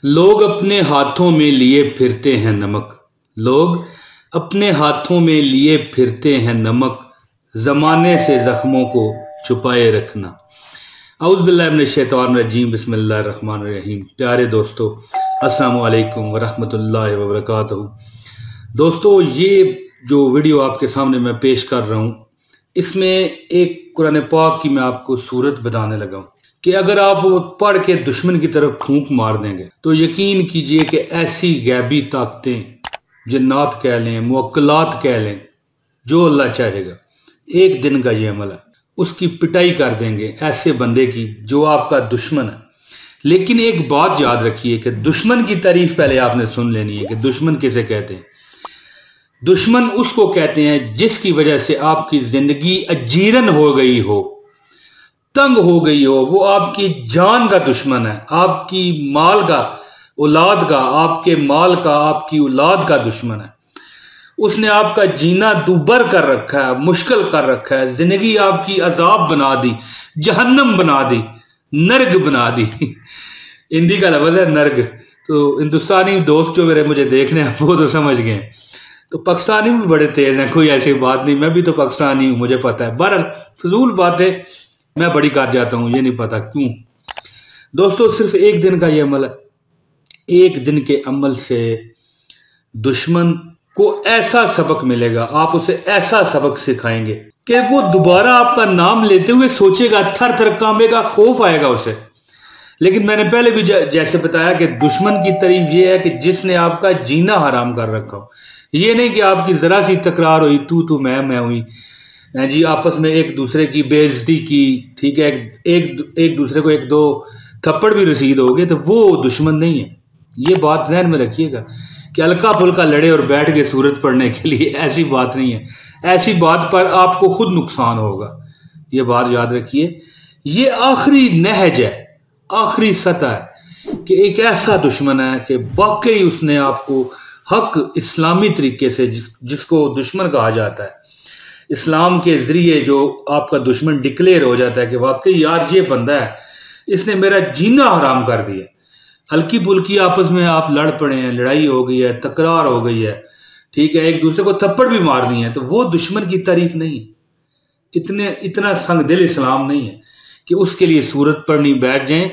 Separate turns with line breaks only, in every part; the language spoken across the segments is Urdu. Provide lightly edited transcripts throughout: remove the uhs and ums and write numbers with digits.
لوگ اپنے ہاتھوں میں لیے پھرتے ہیں نمک، لوگ اپنے ہاتھوں میں لیے پھرتے ہیں نمک، زمانے سے زخموں کو چھپائے رکھنا۔ اعوذ باللہ من الشیطان الرجیم، بسم اللہ الرحمن الرحیم۔ پیارے دوستو، السلام علیکم ورحمۃ اللہ وبرکاتہ۔ دوستو، یہ جو ویڈیو آپ کے سامنے میں پیش کر رہا ہوں، اس میں ایک قرآن پاک کی میں آپ کو صورت بتانے لگا ہوں کہ اگر آپ وہ پڑھ کے دشمن کی طرف پھونک مار دیں گے تو یقین کیجئے کہ ایسی غیبی طاقتیں، جنات کہہ لیں، موکلات کہہ لیں، جو اللہ چاہے گا، ایک دن کا یہ عمل ہے، اس کی پٹائی کر دیں گے ایسے بندے کی جو آپ کا دشمن ہے۔ لیکن ایک بات یاد رکھیے کہ دشمن کی تعریف پہلے آپ نے سن لینی ہے کہ دشمن کسے کہتے ہیں۔ دشمن اس کو کہتے ہیں جس کی وجہ سے آپ کی زندگی اجیرن ہو گئی ہو، تنگ ہو گئی ہو۔ وہ آپ کی جان کا دشمن ہے، آپ کی مال کا، اولاد کا، آپ کے مال کا، آپ کی اولاد کا دشمن ہے۔ اس نے آپ کا جینا دوبر کر رکھا ہے، مشکل کر رکھا ہے، زندگی آپ کی عذاب بنا دی، جہنم بنا دی، نرگ بنا دی۔ ہندی کا لفظ ہے نرگ، تو ہندوستانی دوست جو مجھے دیکھنے ہیں وہ تو سمجھ گئے۔ تو پاکستانی بھی بڑے تیز ہیں، کوئی ایسی بات نہیں، میں بھی تو پاکستانی ہوں، مجھے پتہ ہے۔ بہرحال فضول باتیں میں بڑی کر جاتا ہوں، یہ نہیں پتا کیوں۔ دوستو، صرف ایک دن کا یہ عمل ہے۔ ایک دن کے عمل سے دشمن کو ایسا سبق ملے گا، آپ اسے ایسا سبق سکھائیں گے کہ وہ دوبارہ آپ کا نام لیتے ہوئے سوچے گا، تھر تھر کانپے گا، خوف آئے گا اسے۔ لیکن میں نے پہلے بھی جیسے بتایا کہ دشمن کی تعریف یہ ہے کہ جس نے آپ کا جینا حرام کر رکھا ہو۔ یہ نہیں کہ آپ کی ذرا سی تکرار ہوئی، تو میں ہوئی جی، آپس میں ایک دوسرے کی بے عزتی کی، ٹھیک ہے، ایک دوسرے کو ایک دو تھپڑ بھی رسید ہو گئے، تو وہ دشمن نہیں ہے۔ یہ بات ذہن میں رکھیے گا کہ ہلکا پھلکا لڑے اور بیٹھ کے سورت پڑھنے کے لیے، ایسی بات نہیں ہے۔ ایسی بات پر آپ کو خود نقصان ہوگا، یہ بات یاد رکھیے۔ یہ آخری نہج ہے، آخری سطح ہے کہ ایک ایسا دشمن ہے کہ واقعی اس نے آپ کو حق اسلامی طریقے سے، جس کو دشمن کہا جاتا ہے، اسلام کے ذریعے جو آپ کا دشمن ڈکلیئر ہو جاتا ہے کہ واقعی یار یہ بندہ ہے، اس نے میرا جینا حرام کر دیا۔ ہلکی پھلکی آپس میں آپ لڑ پڑے ہیں، لڑائی ہو گئی ہے، تکرار ہو گئی ہے، ٹھیک ہے، ایک دوسرے کو تھپڑ بھی مار دی ہیں، تو وہ دشمن کی تعریف نہیں ہے۔ اتنا سنگ دل اسلام نہیں ہے کہ اس کے لیے سورت پڑھنی بیٹھ جائیں۔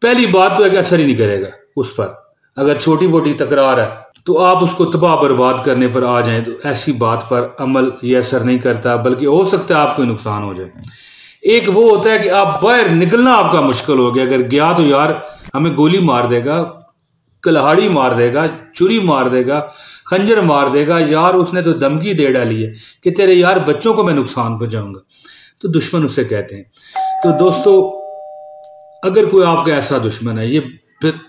پہلی بات تو ہے کہ اثر ہی نہیں کرے گا اس پر۔ اگر چھوٹی موٹی تکرار ہے تو آپ اس کو تباہ برباد کرنے پر آ جائیں، تو ایسی بات پر عمل یہ اثر نہیں کرتا، بلکہ ہو سکتا ہے آپ کو نقصان ہو جائے۔ ایک وہ ہوتا ہے کہ آپ باہر نکلنا آپ کا مشکل ہو گیا، اگر گیا تو یار ہمیں گولی مار دے گا، کلہاڑی مار دے گا، چھری مار دے گا، خنجر مار دے گا، یار اس نے تو دھمکی دے ڈالی ہے کہ تیرے یار بچوں کو میں نقصان پہنچاؤں گا، تو دشمن اسے کہتے ہیں۔ تو دوستو، اگر کوئی آپ کا ایسا دشمن ہے، یہ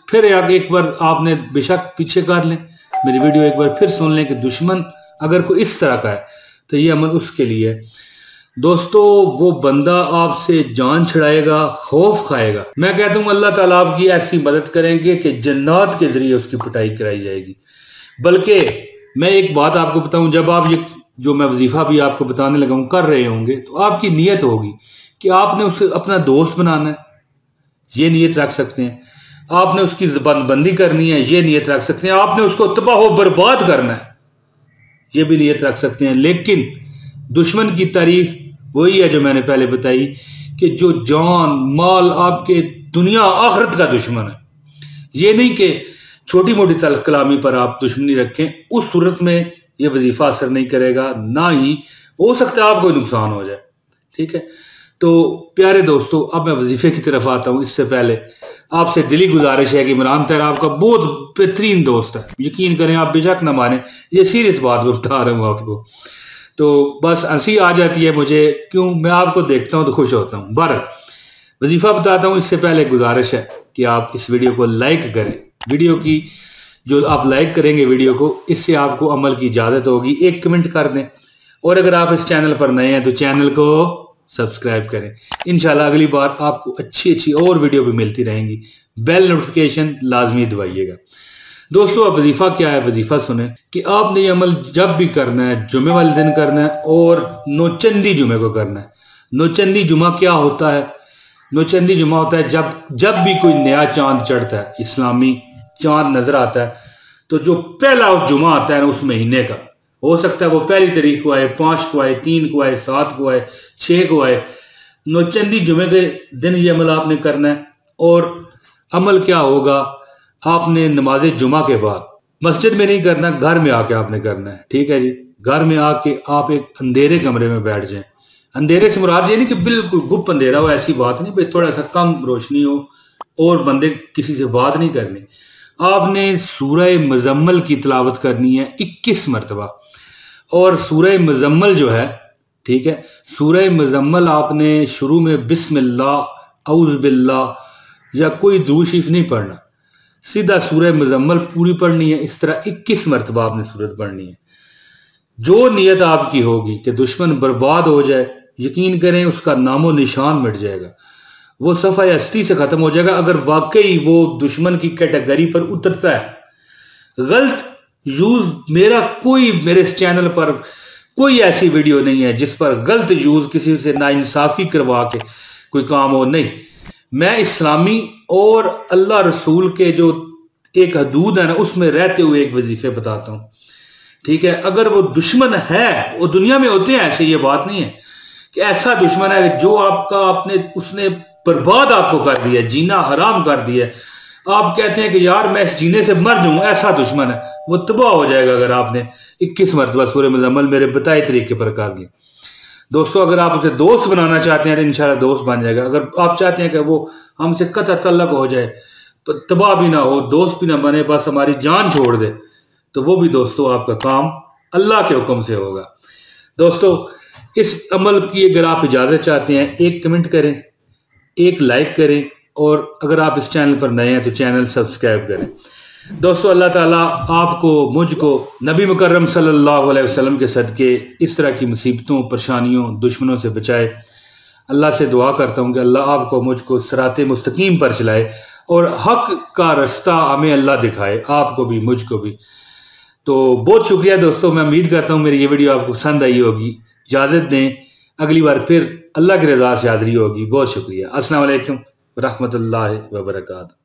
پھر ایک بار آپ نے بے شک پیچھے کر لیں، میری ویڈیو ایک بار پھر سن لیں کہ دشمن اگر کوئی اس طرح کا ہے تو یہ عمل اس کے لیے ہے۔ دوستو، وہ بندہ آپ سے جان چھڑائے گا، خوف کھائے گا۔ میں کہتا ہوں اللہ تعالیٰ آپ کی ایسی مدد کریں گے کہ جنات کے ذریعے اس کی پٹائی کرائی جائے گی۔ بلکہ میں ایک بات آپ کو بتاؤں، جب آپ یہ جو میں وظیفہ بھی آپ کو بتانے لگا ہوں کر رہے ہوں گے، تو آپ کی نیت ہوگی کہ آپ نے اسے اپنا دوست بنانا ہے، یہ نیت رکھ سکتے ہیں۔ آپ نے اس کی زبان بندی کرنی ہے، یہ نیت رکھ سکتے ہیں۔ آپ نے اس کو تباہ و برباد کرنا ہے، یہ بھی نیت رکھ سکتے ہیں۔ لیکن دشمن کی تعریف وہی ہے جو میں نے پہلے بتائی کہ جو جان مال آپ کے دنیا آخرت کا دشمن ہے۔ یہ نہیں کہ چھوٹی موٹی تلخ کلامی پر آپ دشمنی رکھیں، اس صورت میں یہ وظیفہ اثر نہیں کرے گا، نہ ہی ہو سکتا ہے آپ کو نقصان ہو جائے، ٹھیک ہے۔ تو پیارے دوستو، اب میں وظیفے کی طرف آتا ہوں۔ اس سے پہلے آپ سے دلی گزارش ہے کہ عمران طاہر آپ کا بہت بہترین دوست ہے، یقین کریں، آپ بے شک نہ مانیں، یہ سیریس بات بتا رہا ہوں آپ کو۔ تو بس ہنسی آ جاتی ہے مجھے، کیوں میں آپ کو دیکھتا ہوں تو خوش ہوتا ہوں۔ بہرحال وظیفہ بتاتا ہوں، اس سے پہلے گزارش ہے کہ آپ اس ویڈیو کو لائک کریں۔ ویڈیو کی جو آپ لائک کریں گے ویڈیو کو، اس سے آپ کو عمل کی اجازت ہوگی۔ ایک کمنٹ کر دیں، اور اگر آپ اس چینل پر نئے ہیں تو چینل کو سبسکرائب کریں۔ انشاءاللہ اگلی بار آپ کو اچھی اور ویڈیو بھی ملتی رہیں گی۔ بیل نوٹیفیکیشن لازمی دبائیے گا۔ دوستو، اب وظیفہ کیا ہے، وظیفہ سنیں کہ آپ نے یہ عمل جب بھی کرنا ہے، جمعے والے دن کرنا ہے اور نوچندی جمعے کو کرنا ہے۔ نوچندی جمعہ کیا ہوتا ہے؟ نوچندی جمعہ ہوتا ہے جب بھی کوئی نیا چاند چڑھتا ہے، اسلامی چاند نظر آتا ہے تو جو پہلا جمعہ آتا ہے نا اس مہینے کا، ہو سکتا ہے وہ 1 تاریخ کو آئے، 5 کو آئے، 3 کو آئے، 7 کو آئے، 6 کو آئے، نوچندی جمعے کے دن یہ عمل آپ نے کرنا ہے۔ اور عمل کیا ہوگا، آپ نے نماز جمعہ کے بعد مسجد میں نہیں کرنا، گھر میں آ کے آپ نے کرنا ہے، ٹھیک ہے جی۔ گھر میں آ کے آپ ایک اندھیرے کمرے میں بیٹھ جائیں۔ اندھیرے سے مراد یہ نہیں کہ بالکل گپ اندھیرا ہو، ایسی بات نہیں، بھائی تھوڑا سا کم روشنی ہو اور بندے کسی سے بات نہیں کرنی۔ آپ نے سورہ مزمل کی تلاوت کرنی ہے 21 مرتبہ، اور سورہ مزمل جو ہے، ٹھیک ہے، سورہ مزمل آپ نے شروع میں بسم اللہ، اعوذ باللہ یا کوئی درود شریف نہیں پڑھنا، سیدھا سورہ مزمل پوری پڑھنی ہے۔ اس طرح 21 مرتبہ آپ نے سورت پڑھنی ہے۔ جو نیت آپ کی ہوگی کہ دشمن برباد ہو جائے، یقین کریں اس کا نام و نشان مٹ جائے گا، وہ صفحہ ہستی سے ختم ہو جائے گا، اگر واقعی وہ دشمن کی کیٹیگری پر اترتا ہے۔ غلط یوز میرے اس چینل پر کوئی ایسی ویڈیو نہیں ہے جس پر غلط یوز کسی سے ناانصافی کروا کے کوئی کام ہو، نہیں۔ میں اسلامی اور اللہ رسول کے جو ایک حدود ہے نا اس میں رہتے ہوئے ایک وظیفے بتاتا ہوں، ٹھیک ہے۔ اگر وہ دشمن ہے، وہ دنیا میں ہوتے ہیں ایسے، یہ بات نہیں ہے کہ ایسا دشمن ہے جو اس نے برباد آپ کو کر دیا، جینا حرام کر دیا، آپ کہتے ہیں کہ یار میں اس جینے سے مر جاؤں، ایسا دشمن ہے، وہ تباہ ہو جائے گا اگر آپ نے 21 مرتبہ سورہ مزمل میرے بتائے طریقے پر کر دیا۔ دوستو اگر آپ اسے دوست بنانا چاہتے ہیں تو انشاءاللہ دوست بن جائے گا۔ اگر آپ چاہتے ہیں کہ وہ ہم سے قطع تعلق ہو جائے، تباہ بھی نہ ہو، دوست بھی نہ بنے، بس ہماری جان چھوڑ دے، تو وہ بھی دوستو آپ کا کام اللہ کے حکم سے ہوگا۔ دوستو اس عمل کی اگر آپ اجازت چاہتے ہیں، ایک کمنٹ کریں، ایک لائک کریں، اور اگر آپ اس چینل پر نئے ہیں تو چینل سبسکرائب کریں۔ دوستو اللہ تعالیٰ آپ کو، مجھ کو نبی مکرم صلی اللہ علیہ وسلم کے صدقے اس طرح کی مصیبتوں، پریشانیوں، دشمنوں سے بچائے۔ اللہ سے دعا کرتا ہوں کہ اللہ آپ کو، مجھ کو صراط مستقیم پر چلائے اور حق کا رستہ ہمیں اللہ دکھائے، آپ کو بھی مجھ کو بھی۔ تو بہت شکریہ دوستو، میں امید کرتا ہوں میری یہ ویڈیو آپ کو پسند آئی ہوگی۔ اجازت دیں، اگلی بار پھر اللہ کی رضا سے حاضری ہوگی۔ بہت شکریہ۔ السلام علیکم ورحمۃ اللہ وبرکاتہ۔